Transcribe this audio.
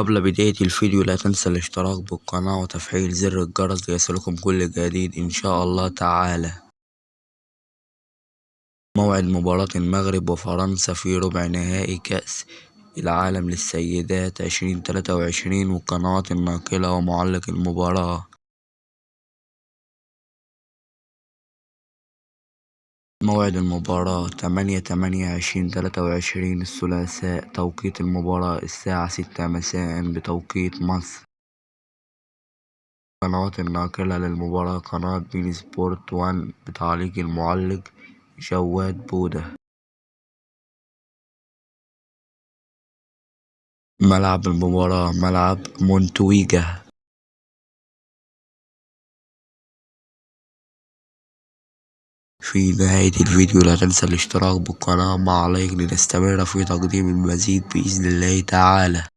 قبل بداية الفيديو لا تنسى الاشتراك بالقناة وتفعيل زر الجرس ليصلكم كل جديد إن شاء الله تعالى. موعد مباراة المغرب وفرنسا في ربع نهائي كأس العالم للسيدات 2023 والقنوات الناقلة ومعلق المباراة. موعد المباراة 8/8/2023 الثلاثاء، توقيت المباراة الساعة 6 مساء بتوقيت مصر. القنوات الناقلة للمباراة قناة بين سبورت 1 بتعليق المعلق جواد بودة. ملعب المباراة ملعب مونتويجا. في نهاية الفيديو لا تنسى الاشتراك بالقناة مع لايك لنستمر في تقديم المزيد بإذن الله تعالى.